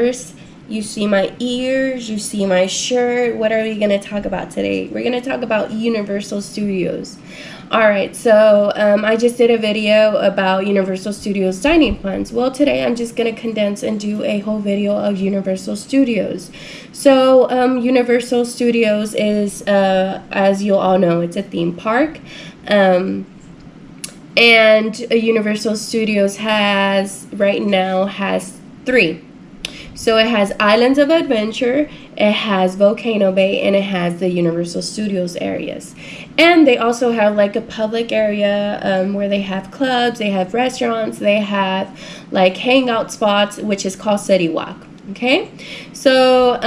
course, you see my ears, you see my shirt. What are we going to talk about today? We're going to talk about Universal Studios. Alright, so I just did a video about Universal Studios dining plans. Well, today I'm just going to condense and do a whole video of Universal Studios. So, Universal Studios is, as you all know, it's a theme park. And Universal Studios right now has 3. So it has Islands of Adventure, it has Volcano Bay, and it has the Universal Studios areas. And they also have like a public area where they have clubs, they have restaurants, they have like hangout spots, which is called City Walk. Okay, so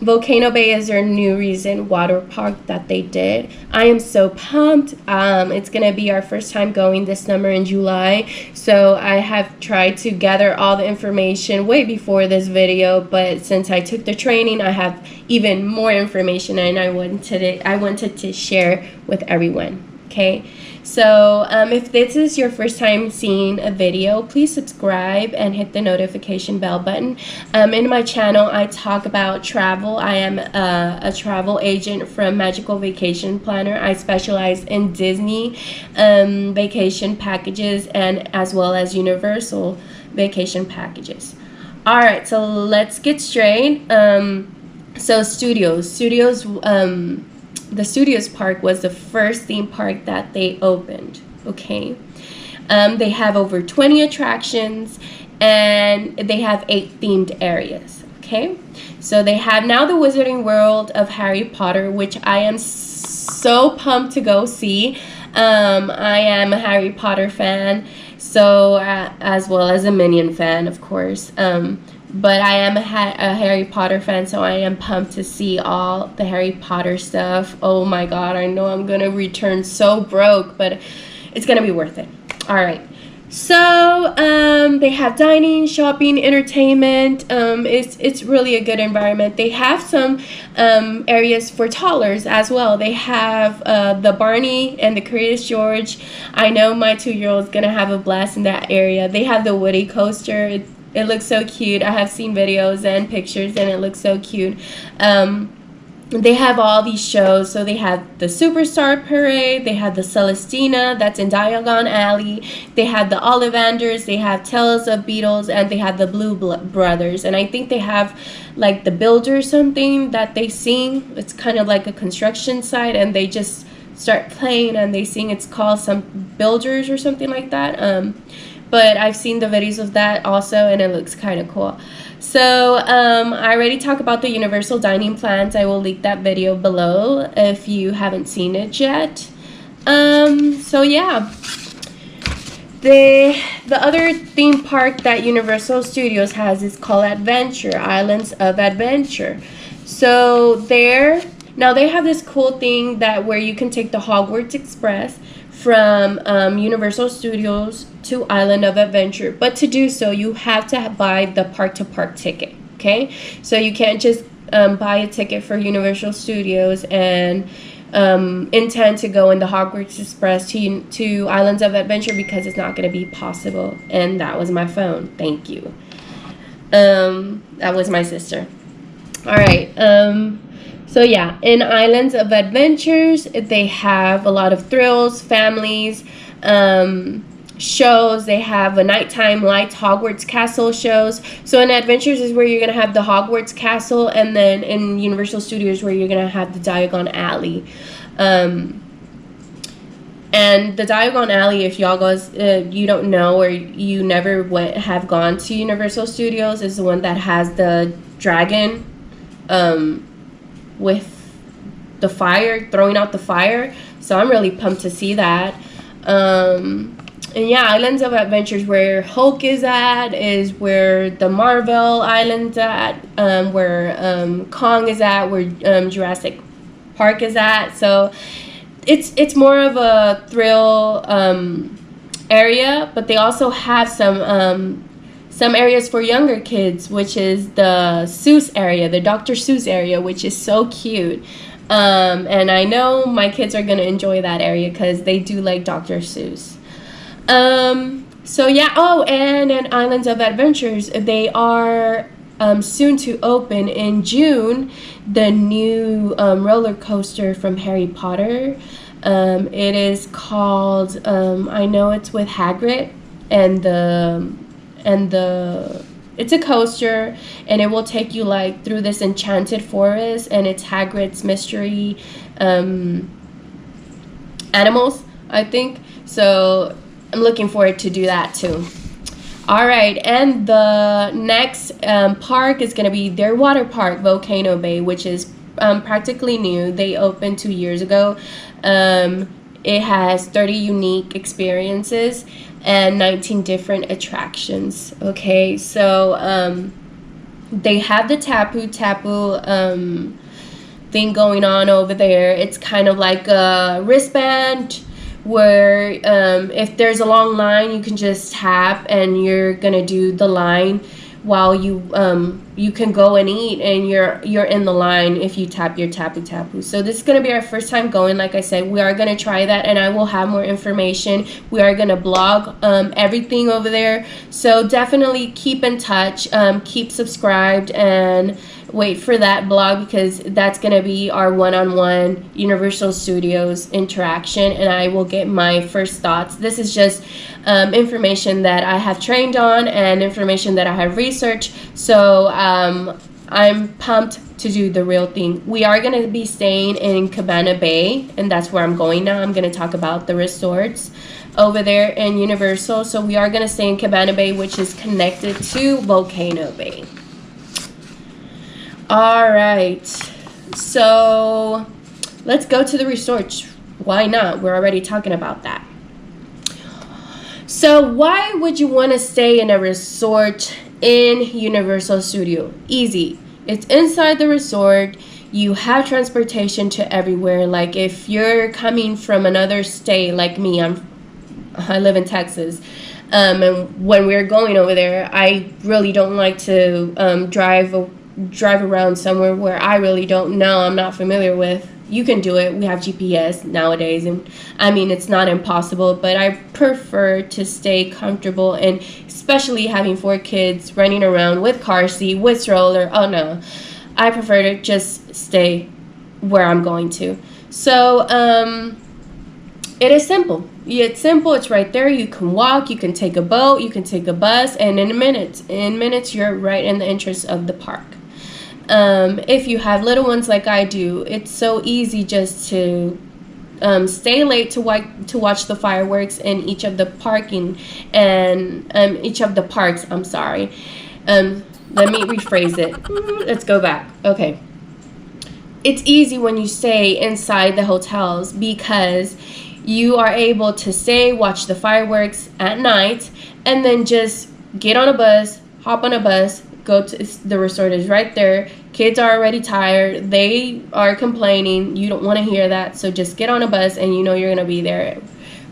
Volcano Bay is their new recent water park that they did. I am so pumped. It's gonna be our first time going this summer in July, so I have tried to gather all the information way before this video, but since I took the training, I have even more information, and I wanted to share with everyone. Okay, so if this is your first time seeing a video, please subscribe and hit the notification bell button. In my channel, I talk about travel. I am a travel agent from Magical Vacation Planner. I specialize in Disney vacation packages and as well as Universal vacation packages. Alright, so let's get straight. So Studios, the Studios Park was the first theme park that they opened. Okay, they have over 20 attractions and they have 8 themed areas. Okay, so they have now the Wizarding World of Harry Potter, which I am so pumped to go see. I am a Harry Potter fan, so as well as a Minion fan, of course. But I am a Harry Potter fan, so I am pumped to see all the Harry Potter stuff. Oh my god, I know I'm gonna return so broke, but it's gonna be worth it. Alright, so they have dining, shopping, entertainment. It's really a good environment. They have some areas for toddlers as well. They have the Barney and the Curious George. I know my 2-year-old is gonna have a blast in that area. They have the Woody coaster. It looks so cute. I have seen videos and pictures and it looks so cute. They have all these shows. So they have the Superstar Parade, they have the Celestina, that's in Diagon Alley, they have the Ollivanders, they have Tales of Beatles, and they have the Blue Brothers. And I think they have like the Builder or something that they sing. It's kind of like a construction site and they just start playing and they sing. It's called some Builders or something like that. But I've seen the videos of that also, and it looks kind of cool. So I already talked about the Universal dining plans. I will link that video below if you haven't seen it yet. So yeah, the other theme park that Universal Studios has is called Adventure, Islands of Adventure. So now they have this cool thing that where you can take the Hogwarts Express from Universal Studios to Island of Adventure, but to do so you have to buy the park-to-park ticket. Okay, so you can't just buy a ticket for Universal Studios and intend to go in the Hogwarts Express to Islands of Adventure, because it's not going to be possible. And that was my phone, thank you. That was my sister. All right, so yeah, in Islands of Adventures, they have a lot of thrills, families, shows. They have a nighttime lights, Hogwarts Castle shows. So in Adventures is where you're going to have the Hogwarts Castle, and then in Universal Studios where you're going to have the Diagon Alley. And the Diagon Alley, if y'all guys you don't know or you never have gone to Universal Studios, is the one that has the dragon with the fire, throwing out the fire. So I'm really pumped to see that. And yeah, Islands of Adventures, where Hulk is at, is where the Marvel Island's at, where Kong is at, where Jurassic Park is at. So it's more of a thrill area, but they also have some areas for younger kids, which is the Seuss area, the Dr. Seuss area, which is so cute. And I know my kids are going to enjoy that area because they do like Dr. Seuss. So yeah, oh, and in Islands of Adventures, they are soon to open in June, the new roller coaster from Harry Potter. It is called, I know it's with Hagrid, and the it's a coaster, and it will take you like through this enchanted forest, and it's Hagrid's mystery animals, I think. So I'm looking forward to do that too. All right, and the next park is going to be their water park, Volcano Bay, which is practically new. They opened 2 years ago. It has 30 unique experiences and 19 different attractions. Okay, so they have the Tapu thing going on over there. It's kind of like a wristband where if there's a long line, you can just tap and you're gonna do the line while you can go and eat, and you're in the line if you tap your Tapu. So this is gonna be our first time going. Like I said, we are gonna try that, and I will have more information. We are gonna blog everything over there, so definitely keep in touch, keep subscribed, and wait for that blog, because that's going to be our one-on-one Universal Studios interaction, and I will get my first thoughts. This is just information that I have trained on and information that I have researched, so I'm pumped to do the real thing. We are going to be staying in Cabana Bay, and that's where I'm going now. I'm going to talk about the resorts over there in Universal. So we are going to stay in Cabana Bay, which is connected to Volcano Bay. All right, so let's go to the resorts. Why not? We're already talking about that. So why would you want to stay in a resort in Universal Studio? Easy. It's inside the resort. You have transportation to everywhere. Like if you're coming from another state like me, I live in Texas. And when we're going over there, I really don't like to drive around somewhere where I really don't know, I'm not familiar with. You can do it. We have GPS nowadays, and I mean, it's not impossible, but I prefer to stay comfortable, and especially having 4 kids running around with car seat, with stroller. Oh no, I prefer to just stay where I'm going to. So it is simple. It's simple. It's right there. You can walk, you can take a boat, you can take a bus, and in minutes you're right in the entrance of the park. If you have little ones like I do, it's so easy just to stay late to watch the fireworks in each of the parks. I'm sorry. Let me rephrase it. Let's go back. Okay. It's easy when you stay inside the hotels, because you are able to stay, watch the fireworks at night, and then just get on a bus, hop on a bus, go to the resort is right there. Kids are already tired. They are complaining. You don't want to hear that. So just get on a bus and you know you're going to be there,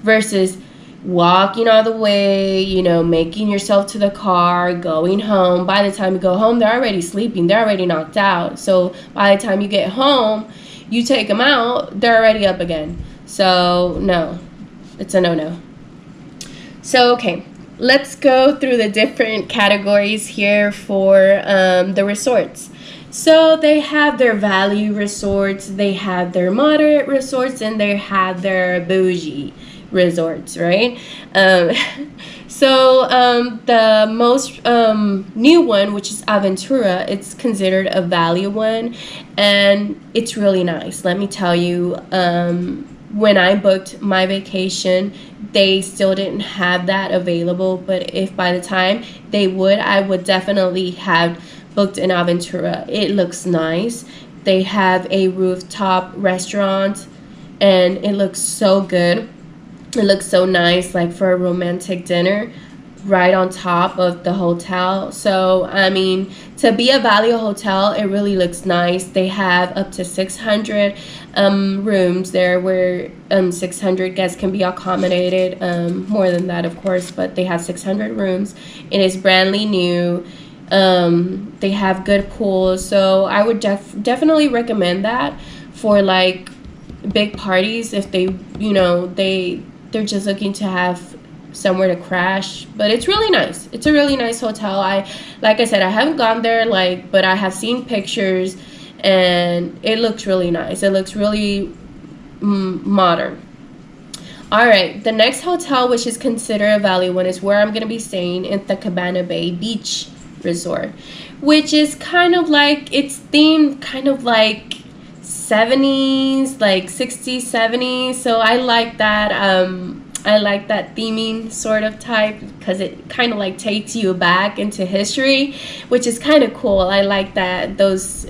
versus walking all the way, making yourself to the car, going home. By the time you go home, they're already sleeping. They're already knocked out. So by the time you get home, you take them out, they're already up again. So no, it's a no-no. So, okay. Let's go through the different categories here for the resorts. So they have their value resorts, they have their moderate resorts, and they have their bougie resorts, right? So the most new one, which is Aventura, it's considered a value one, and it's really nice. Let me tell you, when I booked my vacation, they still didn't have that available, but if by the time they would, I would definitely have booked an Aventura. It looks nice. They have a rooftop restaurant, and it looks so good. It looks so nice, like for a romantic dinner, right on top of the hotel. So I mean, to be a value hotel, it really looks nice. They have up to 600 rooms there, where 600 guests can be accommodated. More than that, of course, but they have 600 rooms. It is brandly new. They have good pools, so I would definitely recommend that for like big parties. If they're just looking to have somewhere to crash, but it's really nice. It's a really nice hotel. Like I said, I haven't gone there, but I have seen pictures, and it looks really nice. It looks really modern. All right, the next hotel, which is considered a value one, is where I'm going to be staying at the Cabana Bay Beach Resort, which is kind of like, it's themed kind of like 70s, like 60s, 70s. So I like that. I like that theming sort of type, because it kind of like takes you back into history, which is kind of cool. I like that. Those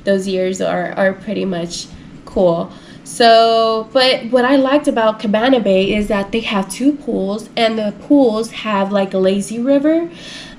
years are pretty much cool. So, but what I liked about Cabana Bay is that they have 2 pools, and the pools have like a lazy river.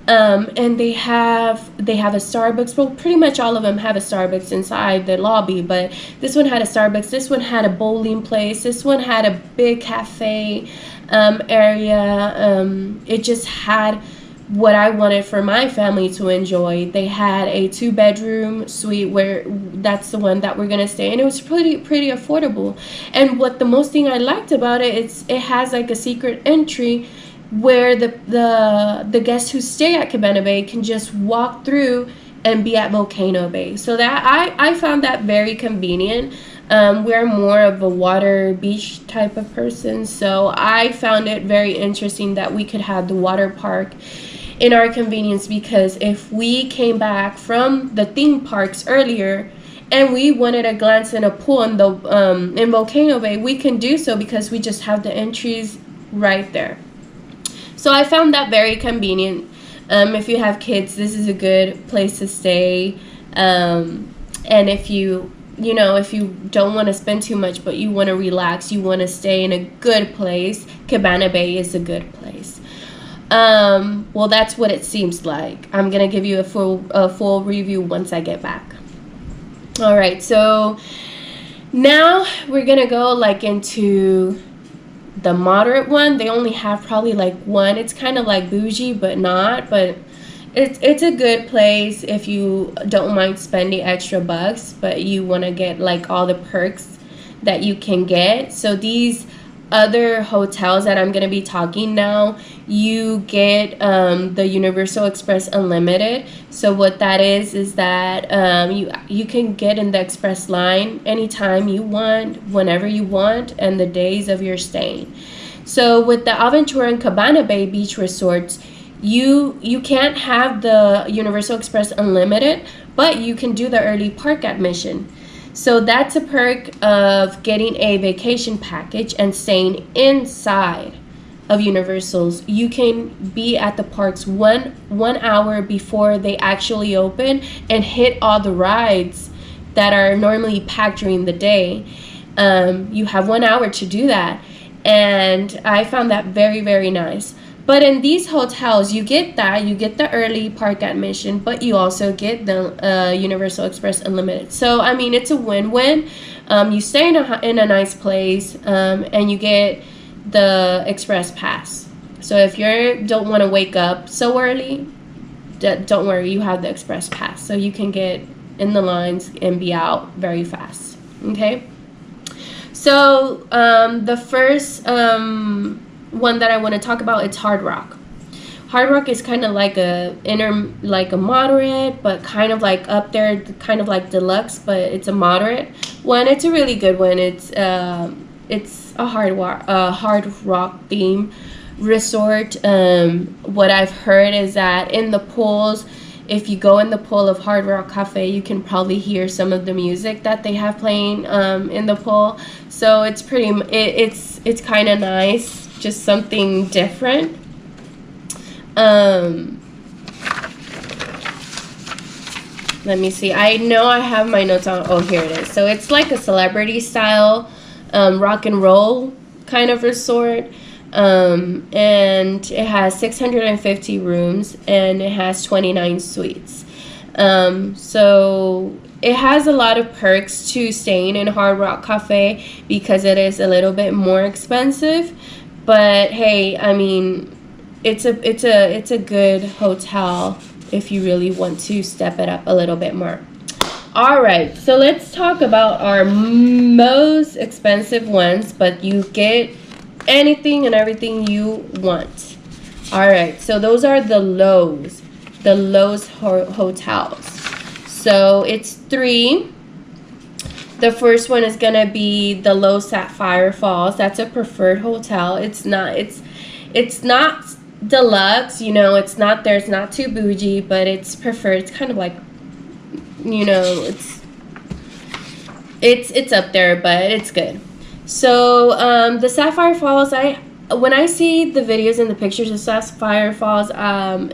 And they have a Starbucks. Well, pretty much all of them have a Starbucks inside the lobby, but this one had a Starbucks. This one had a bowling place. This one had a big cafe area. It just had what I wanted for my family to enjoy. They had a 2-bedroom suite, where that's the one that we're gonna stay in. It was pretty affordable. And what the most thing I liked about it, it has like a secret entry where the guests who stay at Cabana Bay can just walk through and be at Volcano Bay. So that I found that very convenient. We're more of a water beach type of person, so I found it very interesting that we could have the water park in our convenience, because if we came back from the theme parks earlier and we wanted a glance in a pool in Volcano Bay, we can do so because we just have the entries right there. So I found that very convenient. If you have kids, this is a good place to stay. And if you don't want to spend too much, but you want to relax, you want to stay in a good place, Cabana Bay is a good place. Well, that's what it seems like. I'm gonna give you a full review once I get back. All right, so now we're gonna go like into the moderate one. They only have probably like one. It's kind of like bougie, but not. But it's a good place if you don't mind spending extra bucks, but you want to get like all the perks that you can get. So these other hotels that I'm going to be talking now, you get the Universal Express Unlimited. So what that is that you can get in the express line anytime you want, whenever you want, and the days of your staying. So with the Aventura and Cabana Bay Beach Resorts, you can't have the Universal Express Unlimited, but you can do the early park admission. So that's a perk of getting a vacation package and staying inside of Universal's. You can be at the parks one hour before they actually open and hit all the rides that are normally packed during the day. You have 1 hour to do that, and I found that very, very nice. But in these hotels, you get the early park admission, but you also get the Universal Express Unlimited. So, I mean, it's a win-win. You stay in a nice place, and you get the Express Pass. So if you don't want to wake up so early, don't worry, you have the Express Pass. So you can get in the lines and be out very fast, okay? So the first one that I want to talk about, it's Hard Rock. Hard Rock is kind of like a moderate, but kind of like up there, kind of like deluxe, but it's a moderate one. It's a really good one. It's a hard rock theme resort. What I've heard is that in the pools, if you go in the pool of Hard Rock Cafe, you can probably hear some of the music that they have playing in the pool. So it's it's kind of nice. Just something different. Let me see. I know I have my notes on. Oh, here it is. So it's like a celebrity style rock and roll kind of resort. And it has 650 rooms, and it has 29 suites. So it has a lot of perks to staying in Hard Rock Cafe because it is a little bit more expensive. But hey, I mean, it's a good hotel if you really want to step it up a little bit more. All right, so let's talk about our most expensive ones, but you get anything and everything you want. All right, so those are the Lowe's hotels. So it's 3. The first one is gonna be the Lowe's Sapphire Falls. That's a preferred hotel. It's not deluxe, you know, it's not too bougie, but it's preferred. It's kind of like, you know, it's up there, but it's good. So the Sapphire Falls, when I see the videos and the pictures of Sapphire Falls,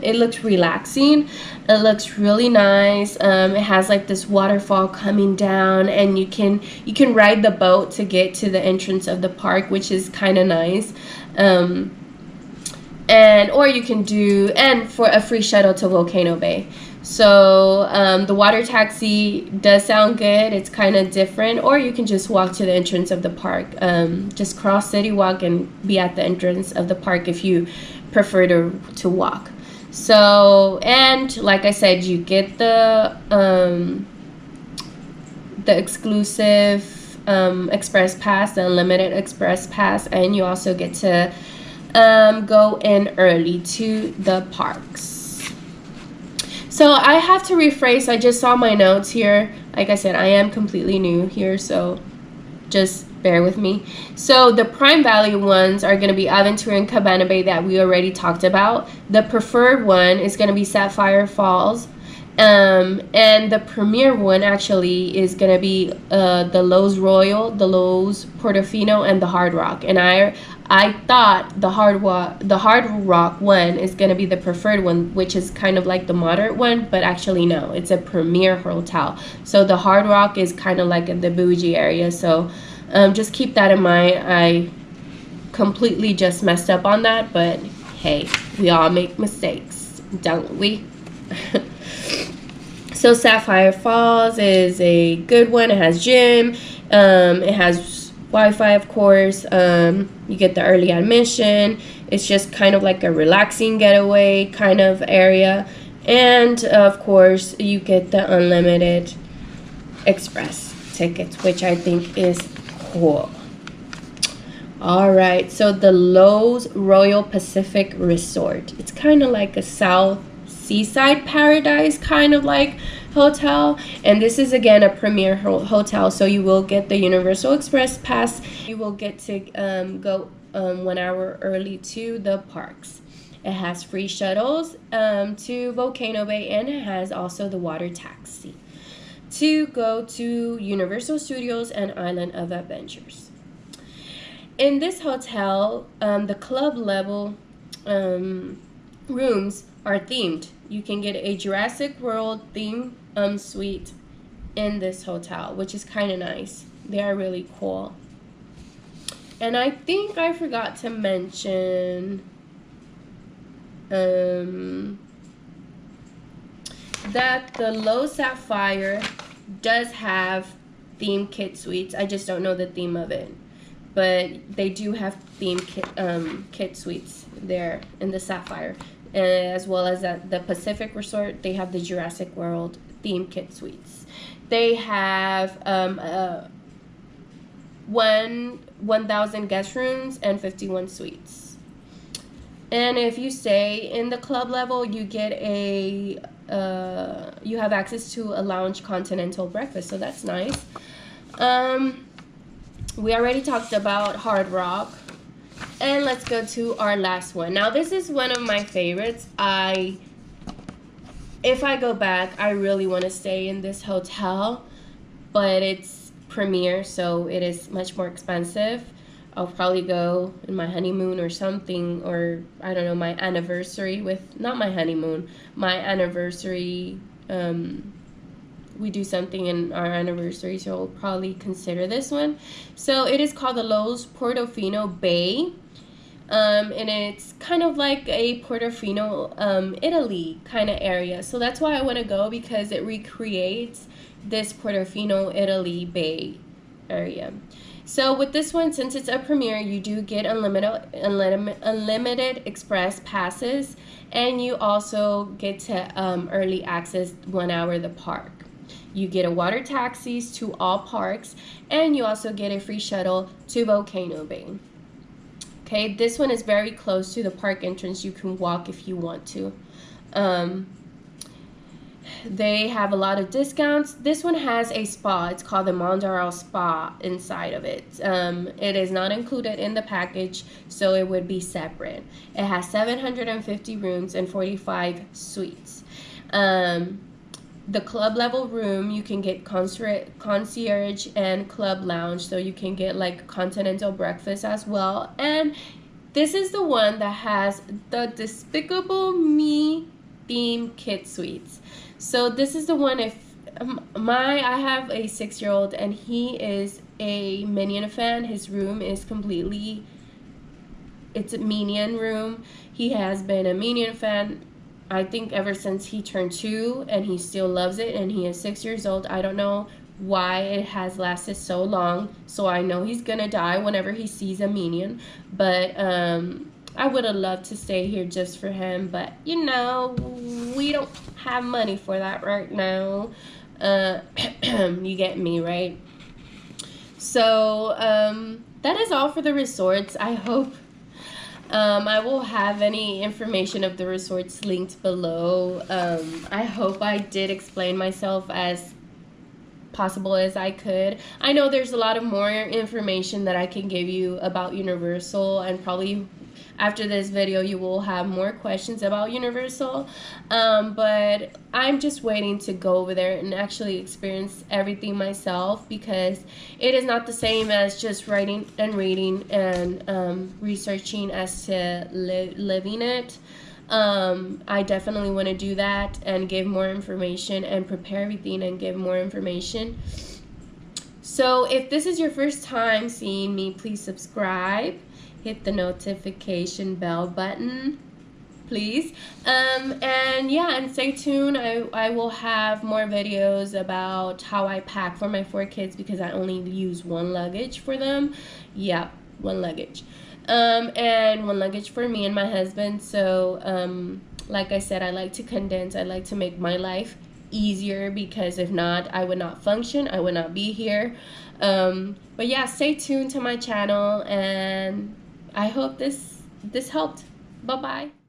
it looks relaxing. It looks really nice. It has like this waterfall coming down, and you can ride the boat to get to the entrance of the park, which is kind of nice. Or you can do, and for a free shuttle to Volcano Bay. So the water taxi does sound good. It's kind of different. Or you can just walk to the entrance of the park. Just cross City Walk and be at the entrance of the park if you prefer to walk. So, and like I said, you get the exclusive express pass, the unlimited express pass, and you also get to go in early to the parks. So I have to rephrase. I just saw my notes here. Like I said, I am completely new here, so just bear with me. So the prime value ones are going to be Aventura and Cabana Bay that we already talked about. The preferred one is going to be Sapphire Falls. And the premier one actually is going to be the Lowe's Royal, the Lowe's Portofino, and the Hard Rock. And I thought the Hard Rock one is going to be the preferred one, which is kind of like the moderate one, but actually no, it's a premier hotel. So the Hard Rock is kind of like in the bougie area. So just keep that in mind. I completely just messed up on that, but hey, we all make mistakes, don't we? So Sapphire Falls is a good one. It has gym. It has Wi-Fi, of course. You get the early admission. It's just kind of like a relaxing getaway kind of area. And of course, you get the unlimited express tickets, which I think is cool. All right, so the Lowe's Royal Pacific Resort. It's kind of like a South Seaside Paradise kind of like hotel, and this is again a premier hotel, so you will get the Universal Express pass. You will get to go 1 hour early to the parks. It has free shuttles to Volcano Bay, and it has also the water taxi to go to Universal Studios and Island of Adventures. In this hotel, the club level rooms are themed. You can get a Jurassic World theme suite in this hotel, which is kind of nice. They are really cool. And I think I forgot to mention that the Lowe's Sapphire does have theme kit suites. I just don't know the theme of it, but they do have theme kit suites there in the Sapphire. As well as at the Pacific Resort, they have the Jurassic World theme kit suites. They have 1,000 guest rooms and 51 suites. And if you stay in the club level, you get you have access to a lounge continental breakfast, so that's nice. We already talked about Hard Rock. And let's go to our last one. Now, this is one of my favorites. If I go back, I really want to stay in this hotel, but it's premier, so it is much more expensive. I'll probably go in my honeymoon or something, or I don't know, my anniversary not my honeymoon, my anniversary. We do something in our anniversary, so I'll probably consider this one. So it is called the Lowe's Portofino Bay, and it's kind of like a Portofino, Italy kind of area. So that's why I want to go, because it recreates this Portofino, Italy Bay area. So with this one, since it's a premiere, you do get unlimited express passes, and you also get to early access 1 hour the park. You get a water taxis to all parks, and you also get a free shuttle to Volcano Bay. Okay, this one is very close to the park entrance. You can walk if you want to. They have a lot of discounts. This one has a spa. It's called the Mondaro Spa inside of it. It is not included in the package, so it would be separate. It has 750 rooms and 45 suites. The club level room, you can get concierge and club lounge, so you can get like continental breakfast as well. And this is the one that has the Despicable Me theme kid suites. So this is the one. If I have a 6-year-old and he is a Minion fan. His room is completely, it's a Minion room. He has been a Minion fan, I think, ever since he turned 2, and he still loves it, and he is 6 years old. I don't know why it has lasted so long, so I know he's gonna die whenever he sees a Minion, but I would have loved to stay here just for him, but you know, we don't have money for that right now. You get me, right? So that is all for the resorts. I hope I will have any information of the resorts linked below. I hope I did explain myself as possible as I could. I know there's a lot of more information that I can give you about Universal, and probably after this video you will have more questions about Universal, but I'm just waiting to go over there and actually experience everything myself, because it is not the same as just writing and reading and researching as to living it. I definitely want to do that and give more information and prepare everything and give more information. So if this is your first time seeing me, please subscribe, hit the notification bell button, please, and yeah, and stay tuned. I will have more videos about how I pack for my 4 kids, because I only use 1 luggage for them. Yeah, 1 luggage. And 1 luggage for me and my husband. So like I said, I like to condense. I like to make my life easier, because if not, I would not function, I would not be here. But yeah, stay tuned to my channel, and I hope this helped. Bye bye.